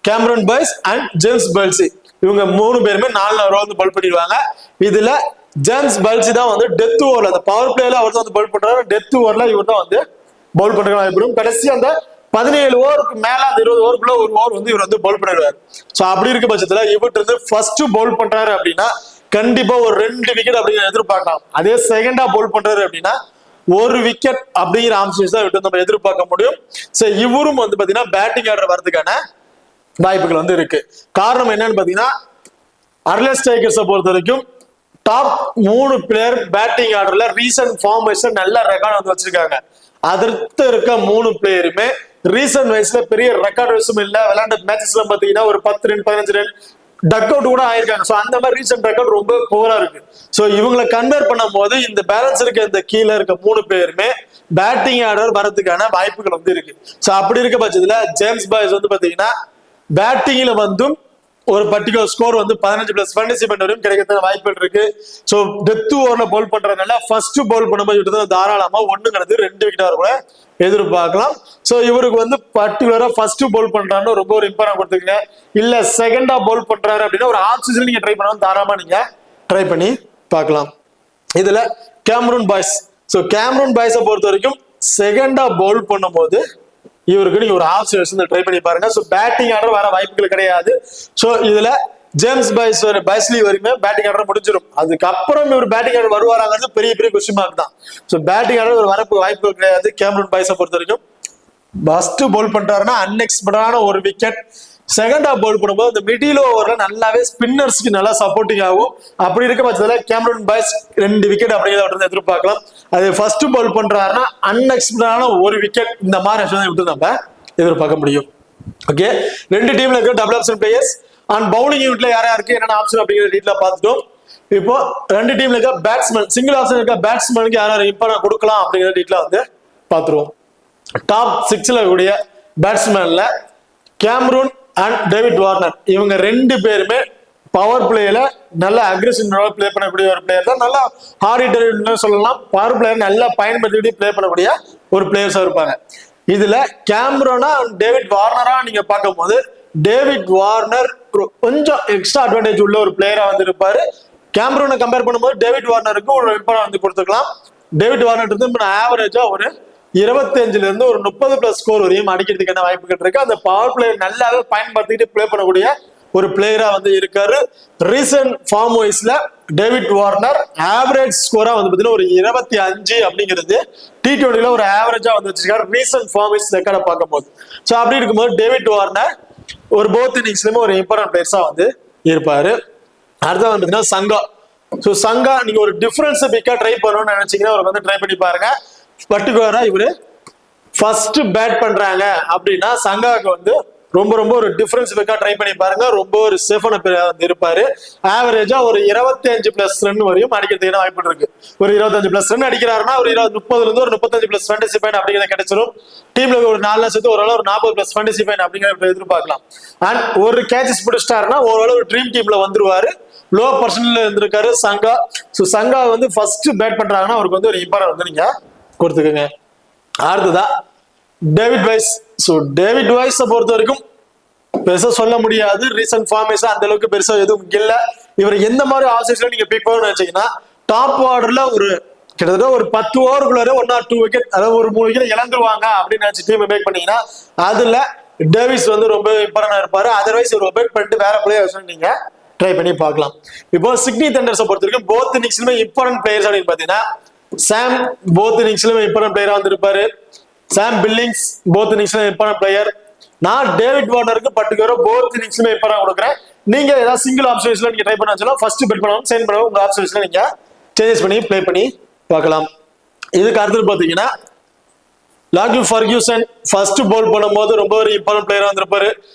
Cameron Boyce and James palsy இவங்க 3 பேருமே 4 ஓவர் வந்து பவுல் பண்ணிடுவாங்க. இதுல ஜேம்ஸ் பால்சி தான் வந்து டெத் ஓவர்ல அந்த பவர் பிளேல அவர் தான் வந்து பவுல் பண்றாரு. டெத் ஓவர்ல இவர் தான் வந்து பவுல் பண்றதுக்கு வாய்ப்பு. கடைசி அந்த 17 ஓவருக்கு மேல அந்த 20 ஓவருக்குள்ள ஒரு ஓவர் வந்து இவர் வந்து பவுல் பண்ணிடுவார். சோ அப்படி இருக்க பட்சத்துல இவர்கிட்ட இருந்து ஃபர்ஸ்ட் பவுல் பண்றாரு அப்படின்னா கண்டிப்பா ஒரு 2 விக்கெட் அப்படிங்கிற எதிர்பார்க்கலாம். அதே செகண்டா பவுல் பண்றாரு அப்படின்னா ஒரு விக்கெட் அப்படிங்கிற ஆப்ஷன்ஸ் தான் இவர்கிட்ட நம்ம எதிர்பார்க்க முடியும். சோ இவரும் வந்து பாத்தீங்கன்னா பேட்டிங் ஆர்டர் வரதுக்கான வாய்ப்புகள் வந்து இருக்கு. காரணம் என்னன்னு பாத்தீங்கன்னா அர்லஸ் டைகர்ஸை பொறுத்த வரைக்கும் டாப் 3 பிளேயர் பேட்டிங் ஆர்டர்ல ரீசன்ட் ஃபார்மேஷன் நல்ல ரெக்கார்ட் வந்து வச்சிருக்காங்க. அதற்கு இருக்க 3 பிளேயருமே ரீசன்ட் வைஸ்ல பெரிய ரெக்கார்ட் வைஸும் இல்ல. விளையாண்ட மேட்சஸ்ல பாத்தீங்கன்னா ஒரு 10 ரன் 15 ரன் டக் அவுட் கூட ஆயிருக்காங்க. சோ அந்த மாதிரி ரீசன்ட் ரெக்கார்ட் ரொம்ப புவரா இருக்கு. சோ இவங்களை கம்பேர் பண்ணும் போது இந்த பேலன்ஸ் இருக்க இந்த கீழே இருக்க 3 பேருமே பேட்டிங் ஆர்டர் வரதுக்கான வாய்ப்புகள் வந்து இருக்கு. சோ அப்படி இருக்க பட்சத்துல ஜேம்ஸ் பாய்ஸ் வந்து பாத்தீங்கன்னா பேட்டிங்ல வந்தும் ஒரு பர்டிகுலர் ஸ்கோர் வந்து 15 பிளஸ் ஃபேண்டசி பாயிண்ட் வரையும் கிடைக்கிறதுக்கு வாய்ப்புகள் இருக்கு. சோ டெத் ஓவர்ல பவுல் பண்றதுனால ஃபர்ஸ்ட் பவுல் பண்ணும்போது தாராளமா 1ங்கிறது 2 விக்கெட் கூட எதிர்பார்க்கலாம். சோ இவருக்கு வந்து பர்டிகுலரா ஃபர்ஸ்ட் பவுல் பண்றான்னு ரொம்ப ஒரு இம்பார்ட்டன் கொடுத்துக்கங்க. இல்ல செகண்டா பவுல் பண்றாரு அப்படின்னா ஒரு ஆஃப் சீசன் நீங்க ட்ரை பண்ணாலும் தாராளமா நீங்க ட்ரை பண்ணி பார்க்கலாம். இதுல கேமரன் பாய்ஸ், சோ கேமரன் பாய்ஸை பொறுத்த வரைக்கும் செகண்டா பவுல் பண்ணும்போது இவருக்கு நீங்க ஒரு ஆஃப் சீசன் ட்ரை பண்ணி பாருங்க. சோ பேட்டிங் ஆர்டர் வர வாய்ப்புகள் கிடையாது. சோ இதுல ஜேம்ஸ் பாய்ஸ்லி வரைக்குமே பேட்டிங் ஆர்டர் முடிஞ்சிடும். அதுக்கப்புறம் இவர் பேட்டிங் ஆர்டர் வருவாராங்கிறது பெரிய பெரிய கொஸ்டின் மார்க் தான். சோ பேட்டிங் ஆர்டர் ஒரு வரப்பு வாய்ப்புகள் கிடையாது. கேமரன் பாய்ஸை பொறுத்த வரைக்கும் ஃபர்ஸ்ட் பவுல் பண்றாருன்னா அன்எக்ஸ்பெக்டடான ஒரு விக்கெட். செகண்டா பவுல் பண்ணும்போது இந்த மிடில் ஓவர்ல நல்லாவே ஸ்பின்னர்ஸ்க்கு நல்லா சப்போர்ட்டிங் ஆகும். அப்படி இருக்க பட்சத்துல கேமரன் பாய்ஸ் 2 விக்கெட் அப்படிங்கிறத எதிர்பார்க்கலாம். அது ஃபர்ஸ்ட் பவுல் பண்றாருன்னா அன்எக்ஸ்பெக்டடான ஒரு விக்கெட் இந்த மாதிரி விட்டு நம்ம எதிர்பார்க்க முடியும். ஓகே, 2 டீம்ல இருக்க double option players and bowling யூனிட்ல யாரா இருக்கு என்னென்ன ஆப்ஷன் அப்படிங்கிற டீட்டெயிலா பார்த்துட்டோம். இப்போ 2 டீம்ல இருக்க பேட்ஸ்மேன் சிங்கிள் ஆப்ஷன் இருக்க பேட்ஸ்மேனுக்கு யாரும் இம்பார்ட்டன் கொடுக்கலாம் அப்படிங்கிற டீட்டெயிலா வந்து பார்த்துருவோம். டாப் 6ல கூடிய பேட்ஸ்மேன்ல கேமரூன் அண்ட் டேவிட் வார்னர் இவங்க 2 பேருமே பவர் பிளேல நல்ல அக்ரெசிவ் பிளே பண்ணக்கூடிய ஒரு பிளேயர் தான். நல்லா ஹார்ட் ஹிட்டர் சொல்லலாம். பவர் பிளேயர் நல்லா பயன்படுத்தி பிளே பண்ணக்கூடிய ஒரு பிளேயர்ஸா இருப்பாங்க. இதுல கேமரோனா டேவிட் வார்னரா நீங்க பார்க்கும் போது டேவிட் வார்னர் கொஞ்சம் எக்ஸ்ட்ரா அட்வான்டேஜ் உள்ள ஒரு பிளேயரா வந்து இருப்பாரு. கேமரூனை கம்பேர் பண்ணும்போது டேவிட் வார்னருக்கு ஒரு இம்பார்ட் வந்து கொடுத்துக்கலாம். டேவிட் வார்னர் இருந்து ஆவரேஜா ஒரு 25 இருந்து ஒரு 30+ ஸ்கோர் வரையும் அடிக்கிறதுக்கான வாய்ப்புகள் இருக்கு. அந்த பவர் பிளேயர் நல்லாவே பயன்படுத்திட்டு பிளே பண்ணக்கூடிய ஒரு பிளேயரா வந்து இருக்காரு. ரீசன்ட் ஃபார்ம் வைஸ்ல டேவிட் வார்னர் ஆவரேஜ் ஸ்கோரா வந்து பாத்தீங்கன்னா ஒரு 25 அப்படிங்கிறது T20ல ஒரு ஆவரேஜா வந்து வச்சிருக்காரு ரீசன்ட் ஃபார்ம் வைஸ் ரெக்கார்டை பார்க்கும்போது. ஸோ அப்படி இருக்கும்போது டேவிட் வார்னர் ஒரு போத் இன்னிங்ஸ்லயுமே ஒரு இம்பார்ட்டன்ட் பிளேயர்ஸா வந்து இருப்பாரு. அடுத்த வந்து பாத்தீங்கன்னா சங்கா. ஸோ சங்கா நீங்க ஒரு டிஃபரன்ஸ் பிக்கா ட்ரை பண்ணணும்னு நினைச்சீங்கன்னா அவருக்கு வந்து ட்ரை பண்ணி பாருங்க. பர்டிகுலரா இவரு ஃபர்ஸ்ட் பேட் பண்றாங்க அப்படின்னா சங்காவுக்கு வந்து ரொம்ப ரொம்ப ஒரு டிஃபரன்ஸ் பிக்கா ட்ரை பண்ணி பாருங்க. ரொம்ப ஒரு சேஃபான வந்து இருப்பாரு. ஆவரேஜா ஒரு 25+ ரன் வரையும் அடிக்கிறதுக்கு வாய்ப்பு இருக்கு. ஒரு 25+ ரன் அடிக்கிறாருன்னா ஒரு 30 இருந்து ஒரு 35+ ஃபேண்டசி பாயிண்ட் அப்படிங்கிறத கிடைச்சிடும். டீம்ல ஒரு 4 லட்சத்து ஒரு ஒரு 40+ ஃபேண்டசி பாயிண்ட் அப்படிங்கிற எதிர்பார்க்கலாம். அண்ட் ஒரு கேச்சஸ் பிடிச்சிட்டாருன்னா ஒரு ட்ரீம் டீம்ல வந்துருவாரு. லோ பர்சன்ட்ல இருந்திருக்காரு சங்கா. ஸோ சங்கா வந்து ஃபர்ஸ்ட் பேட் பண்றாங்கன்னா அவருக்கு வந்து ஒரு இம்பார்ட்டன்ட் வந்து நீங்க கொடுத்துக்கோங்க. அடுத்ததான் டேவிட் வைஸ். ஸோ டேவிட் வைஸை பொறுத்த வரைக்கும் பெருசா சொல்ல முடியாது. ரீசன்ட் ஃபார்மேஷன் அந்த அளவுக்கு பெருசா எதுவும் இல்ல. இவர் எந்த மாதிரி ஆசைஸ்ல நீங்க பிக் பண்ணணும்னு நினைச்சீங்கன்னா டாப் ஆர்டர்ல ஒரு கிட்டத்தட்ட ஒரு 10 ஓவருக்குள்ளார 1 or 2 விக்கெட் அதாவது ஒரு 3 விக்கெட் இழந்துருவாங்க அப்படின்னு நினைச்சு டீம் மேக் பண்ணீங்கன்னா அதுல டேவிஸ் வந்து ரொம்ப இம்பார்ட்டன்டா இருப்பாரு. அதர்வைஸ் ஒரு பெட் பண்ணிட்டு வேற பிளேயர்ஸ் நீங்க ட்ரை பண்ணி பார்க்கலாம். இப்போ சிட்னி தண்டர்ஸை பொறுத்த வரைக்கும் போத் இன்னிங்ஸ்லுமே இம்பார்ட்டன்ட் பிளேயர்ஸ் அப்படின்னு பாத்தீங்கன்னா சாம் போத் இன்னிங்ஸ்லுமே இம்பார்ட்டன்ட் பிளேயரா வந்திருப்பாரு. சாம் பில்லிங்ஸ் போத் இன்னிங்ஸ்ல இம்பார்ட்டன்ட் பிளேயர். நான் டேவிட் வார்னருக்கு பர்டிகுலரா போத் இன்னிங்ஸ்லுமே இம்பார்ட்டன்ட் கொடுக்குறேன். நீங்க ஏதாவது சிங்கிள் ஆப்ஷன்ஸ்ல நீங்க ட்ரை பண்ண வச்சாலும் ஃபர்ஸ்ட் பெட் பண்ணலாம், சென்ட் பண்ணலாம். உங்க ஆப்ஷன்ஸ்ல நீங்க சேஞ்சஸ் பண்ணி ப்ளே பண்ணி பார்க்கலாம். இதுக்கு அடுத்து பாத்தீங்கன்னா லாகில் ஃபர்கியூசன் ஃபர்ஸ்ட் பவுல் பண்ணும்போது ரொம்ப ஒரு இம்பார்ட்டன்ட் பிளேயரா வந்திருப்பாரு.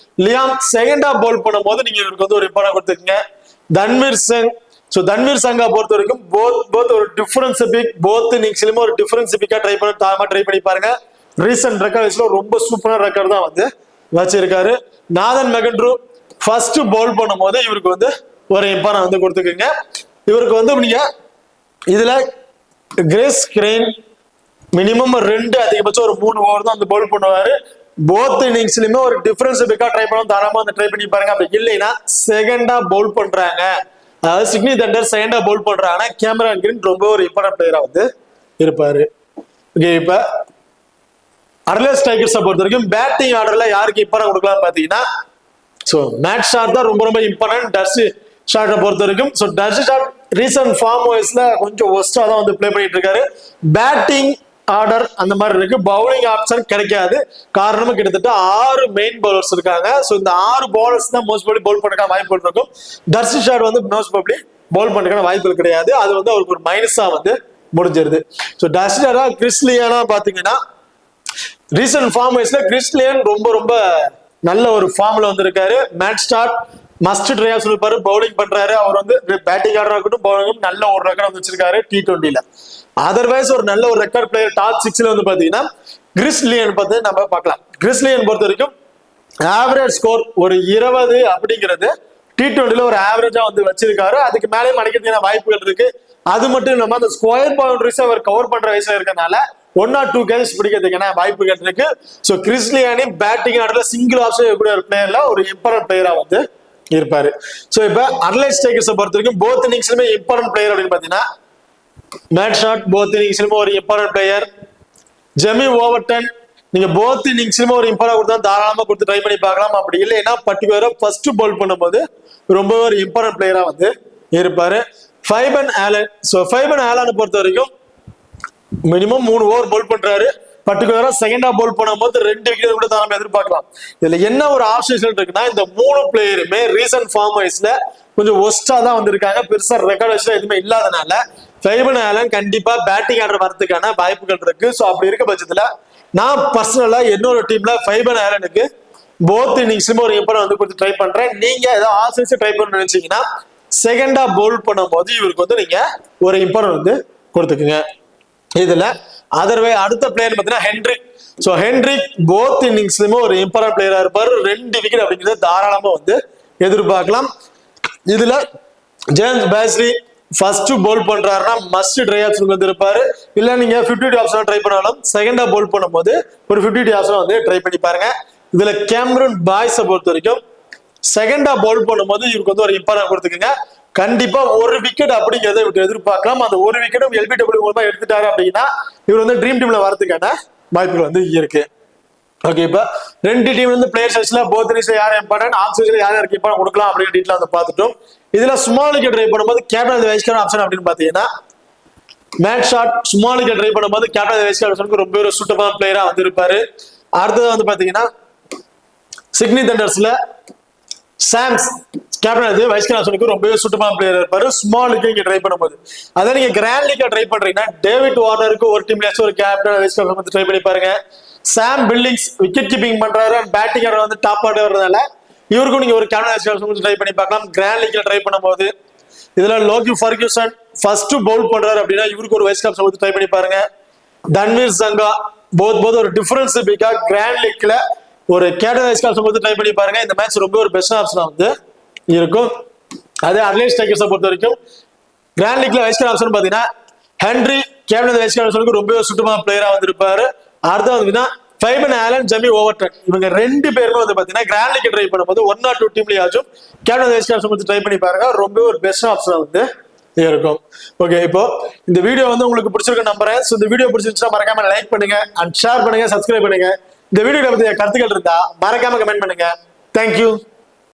லியாம் செகண்டா பவுல் பண்ணும்போது நீங்க இவருக்கு வந்து ஒரு இம்பார்ட்டன்ட் கொடுத்துருக்கீங்க. தன்வீர் சிங். ஸோ தன்வீர் சங்கா பொறுத்த வரைக்கும் போத் ஒரு டிஃபரன்ஸ் பிக் போத் இன்னிங்ஸ்லயுமே ஒரு டிஃபரன்ஸ் பிக்கா ட்ரை பண்ணி பாருங்க. ரீசன்ட் ரெக்கார்ட்ஸ்ல ரொம்ப சூப்பரான ரெக்கார்ட் தான் வந்து வச்சிருக்காரு. நாதன் மெகண்ட்ரூ ஃபர்ஸ்ட் பவுல் பண்ணும்போது இவருக்கு வந்து ஒரு இம்பார்ட்டன்ட் வந்து கொடுத்துருக்கீங்க. இவருக்கு வந்து நீங்க இதுல கிரேஸ் கிரெயின் மினிமம் 2 அதிகபட்சம் ஒரு 3 ஓவர் தான் வந்து பவுல் பண்ணுவாரு. போத் இன்னிங்ஸ்லயுமே ஒரு டிஃபரன்ஸ் பிக்கா ட்ரை பண்ணணும், தாராளமா வந்து ட்ரை பண்ணி பாருங்க. அப்படி இல்லைன்னா செகண்டா பவுல் பண்றாங்க, அதாவது சிட்னி தண்டர் செகண்டா பவுல் பண்றாங்கன்னா கேமரான் கிரீன் ரொம்ப ஒரு இம்பார்ட்டன்ட் பிளேயரா வந்து இருப்பாரு. ஓகே, இப்ப அடலைட் ஸ்ட்ரைக்கர்ஸை பொறுத்த வரைக்கும் பேட்டிங் ஆர்டர்ல யாருக்கு இம்பார்ட்டன்ட் கொடுக்கலாம் பாத்தீங்கன்னா ஸோ மேட் ஷாட் தான் ரொம்ப ரொம்ப இம்பார்ட்டன்ட். டர்சி ஷாட்டை பொறுத்த வரைக்கும் ஸோ டர்சி ஷாட் ரீசன்ட் ஃபார்ம் வைஸ்ல கொஞ்சம் ஒஸ்டா தான் வந்து பிளே பண்ணிட்டு இருக்காரு. பேட்டிங் ஆர்டர் அந்த மாதிரி இருக்கு, பவுலிங் ஆப்ஷன் கிடைக்காது. காரணமும் கிட்டத்தட்ட 6 மெயின் பவுலர்ஸ் இருக்காங்க. ஸோ இந்த 6 பவுலர்ஸ் தான் மோஸ்ட் ப்ராபபிலி பவுல் பண்ண வாய்ப்புகள் இருக்கும். டர்சி ஷாட் வந்து மோஸ்ட் ப்ராபபிலி பவுல் பண்ணுறதுக்கான வாய்ப்புகள் கிடையாது. அது வந்து அவருக்கு ஒரு மைனஸா வந்து முடிஞ்சிருது. ஸோ டர்சி ஷாட் கிறிஸ்லியானா பாத்தீங்கன்னா ரீசன்ட் ஃபார்ம் வைஸ்ல கிறிஸ்லியன் ரொம்ப ரொம்ப நல்ல ஒரு ஃபார்ம்ல வந்திருக்காரு. மேட் ஸ்டார்ட் மஸ்ட் ட்ரையா சொல்லிருப்பாரு, பவுலிங் பண்றாரு. அவர் வந்து பேட்டிங் ஆர்டரா இருக்கட்டும் பவுலிங் நல்ல ஒரு ரெக்கார்ட் வந்து வச்சிருக்காரு T20ல. அதர்வைஸ் ஒரு நல்ல ஒரு ரெக்கார்ட் பிளேயர் டாப் 6ல வந்து பாத்தீங்கன்னா கிறிஸ்லியன் பார்த்து நம்ம பார்க்கலாம். கிறிஸ்லியன் பொறுத்த வரைக்கும் ஆவரேஜ் ஸ்கோர் ஒரு 20 அப்படிங்கிறது T20ல ஒரு ஆவரேஜா வந்து வச்சிருக்காரு. அதுக்கு மேலேயும் அடிக்கிறதுக்கான வாய்ப்புகள் இருக்கு. அது மட்டும் இல்லாம அந்த ஸ்கொயர் பவுண்டரிஸ் அவர் கவர் பண்ற வயசுல இருக்கனால 1 or 2 கேட்ச் பிடிக்கிறதுக்கான வாய்ப்புகள் இருக்கு. ஸோ கிறிஸ்லியானி பேட்டிங் ஆர்டர்ல சிங்கிள் ஆப்ஷன் இருக்கக்கூடிய ஒரு பிளேயர்ல ஒரு இம்பார்ட்டன்ட் பிளேயரா வந்து இருப்பாரு. ஸோ இப்ப அடலைட் ஸ்ட்ரைக்கர்ஸை பொறுத்த வரைக்கும் போத் இன்னிங்ஸ்லுமே இம்பார்ட்டன்ட் பிளேயர் அப்படின்னு பாத்தீங்கன்னா மேட் ஷாட் போத் இன்னிங்ஸ்லுமே ஒரு இம்பார்ட்டன்ட் பிளேயர். ஜெமி ஓவர்டன் நீங்க போத் இன்னிங்ஸ்லுமே ஒரு இம்பார்ட்டன்ட் கொடுத்தா தாராளமா கொடுத்து ட்ரை பண்ணி பார்க்கலாம். அப்படி இல்லைன்னா பர்டிகுலரா ஃபர்ஸ்ட் பவுல் பண்ணும்போது ரொம்ப ஒரு இம்பார்ட்டன்ட் பிளேயரா வந்து இருப்பாரு. ஃபைபன் ஆலன். ஸோ ஃபைபன் ஆலனை பொறுத்த வரைக்கும் மினிமம் 3 ஓவர் பவுல் பண்றாரு. பர்டிகுலரா செகண்டா பவுல் பண்ணும்போது 2 விக்கெட் கூட தான் எதிர்பார்க்கலாம். இதுல என்ன ஒரு ஆப்ஷன் இருக்குன்னா இந்த 3 பிளேயருமே ரீசன்ட் ஃபார்ம் வைஸ்ல கொஞ்சம் ஒஸ்டா தான் வந்திருக்காங்க. பெருசா ரெக்கார்ட் வைஸ்ல எதுவுமே இல்லாதனால ஃபைபன் ஆலன் கண்டிப்பா பேட்டிங் ஆர்டர் வரதுக்கான வாய்ப்புகள் இருக்கு. ஸோ அப்படி இருக்க பட்சத்துல நான் பர்சனலா என்னோட டீம்ல ஃபைபன் ஆலனுக்கு போத் இன்னிங்ஸ்லுமே ஒரு இம்பார்ட்டன்ட் வந்து கொடுத்து ட்ரை பண்றேன். நீங்க ஏதாவது ஆப்ஷன்ஸ் ட்ரை பண்ண நினைச்சீங்கன்னா செகண்டா பவுல் பண்ணும்போது இவருக்கு வந்து நீங்க ஒரு இம்பார்ட்டன்ட் வந்து கொடுத்துக்குங்க. இதுல அதர்வே அடுத்த பிளேயர் பார்த்தீங்கன்னா ஹென்ரிக். ஸோ ஹென்ரிக் போத் இன்னிங்ஸ்லுமே ஒரு இம்பார்ட்டன்ட் பிளேயரா இருப்பாரு. 2 விக்கெட் அப்படிங்கிறத தாராளமா வந்து எதிர்பார்க்கலாம். இதுல ஜேம்ஸ் பேஸ்லி ஃபர்ஸ்ட் பவுல் பண்றாருன்னா மஸ்ட் ட்ரை ஆப்ஷன் வந்து இருப்பாரு. இல்ல நீங்க 50 ஆப்ஷன் ட்ரை பண்ணாலும் செகண்டா பவுல் பண்ணும்போது ஒரு 50 ஆப்ஷன் வந்து ட்ரை பண்ணி பாருங்க. இதுல கேமரூன் பாய்ஸை பொறுத்த வரைக்கும் செகண்டா பவுல் பண்ணும்போது இவருக்கு வந்து ஒரு இம்பார்ட்டன் கொடுத்துக்கோங்க. கண்டிப்பா ஒரு விக்கெட் அப்படிங்கிறத இவருக்கு எதிர்பார்க்கலாம். அந்த ஒரு விக்கெட்டும் எல்பிடபிள்யூ மூலமா எடுத்துட்டாரு அப்படின்னா இவர் வந்து ட்ரீம் டீம்ல வரதுக்கான வாய்ப்புகள் வந்து இருக்கு. ஓகே, இப்ப ரெண்டு டீம் வந்து பிளேயர் சைஸ்ல போத் யார் இம்பார்ட்டன்ட், ஆஃப் சைஸ்ல யார் யாருக்கு இம்பார்ட்டன்ட் கொடுக்கலாம் அப்படிங்கிற டீட்டெயில் வந்து பார்த்துட்டோம். இதுல ஸ்மாலுக்கு ட்ரை பண்ணும்போது கேப்டன் வைஸ் கேப்டன் ஆப்ஷன் அப்படின்னு பாத்தீங்கன்னா மேட் ஷாட் ஸ்மாலுக்கு ட்ரை பண்ணும்போது கேப்டன் வைஸ் கேப்டனுக்கு ரொம்ப ஒரு சூட்டமான பிளேயரா வந்து இருப்பாரு. அடுத்தது வந்து பாத்தீங்கன்னா சிட்னி தண்டர்ஸ்ல சாம்ஸ் கேப்டன் வைஸ் கேப்டனுக்கு ரொம்பவே சூட்டமான பிளேயர் இருப்பாரு ஸ்மாலுக்கு இங்க ட்ரை பண்ணும்போது. அதே நீங்க கிராண்ட் லீக்ல ட்ரை பண்றீங்கன்னா டேவிட் வார்னருக்கு ஒரு டீம்ல ஒரு கேப்டன் வைஸ் கேப்டன் வந்து ட்ரை பண்ணி பாருங்க. சாம் பில்லிங்ஸ் விக்கெட் கீப்பிங் பண்றாரு அண்ட் பேட்டிங் ஆர்டர் வந்து டாப் ஆர்டர் வரதுனால இவருக்கும் நீங்க ஒரு கேப்டன் வைஸ் கேப்டன் ட்ரை பண்ணி பார்க்கலாம் கிராண்ட் லீக்ல ட்ரை பண்ணும்போது. இதுல லோகி ஃபர்கியூசன் ஃபர்ஸ்ட் பவுல் பண்றாரு அப்படின்னா இவருக்கு ஒரு வைஸ் கேப்டன் வந்து ட்ரை பண்ணி பாருங்க. தன்வீர் சங்கா போத் ஒரு டிஃபரன்ஸ் பிகா கிராண்ட் லீக்ல ஒரு கேப்டன் வைஸ் கேப்டன் வந்து ட்ரை பண்ணி பாருங்க. இந்த மேட்ச் ரொம்ப ஒரு பெஸ்ட் ஆப்ஷனா வந்து இருக்கும். அதே அட்லைட் ஸ்ட்ரைக்கர்ஸை பொறுத்த வரைக்கும் கிராண்ட் லீக்ல வைஸ் கேப்டன் ஆப்ஷன் பாத்தீங்கன்னா ஹென்ரி கேப்டன் வைஸ் கேப்டன் ரொம்ப சுத்தமான பிளேயரா வந்து இருப்பாரு. அடுத்து வந்து ஃபைமன் ஆலன் ஜெமி ஓவர்டன் இவங்க ரெண்டு பேருமே வந்து பாத்தீங்கன்னா கிராண்ட் லீக் ட்ரை பண்ணும்போது 1 or 2 டீம்லயாச்சும் கேப்டன் வைஸ் கேப்டன் வந்து ட்ரை பண்ணி பாருங்க. ரொம்ப ஒரு பெஸ்ட் ஆப்ஷன் வந்து இருக்கும். ஓகே, இப்போ இந்த வீடியோ வந்து உங்களுக்கு பிடிச்சிருக்க நம்புறேன். இந்த வீடியோ பிடிச்சிருந்துச்சுன்னா மறக்காம லைக் பண்ணுங்க அண்ட் ஷேர் பண்ணுங்க, சப்ஸ்கிரைப் பண்ணுங்க. இந்த வீடியோ பத்தி கருத்துக்கள் இருந்தா மறக்காம கமெண்ட் பண்ணுங்க. தேங்க்யூ.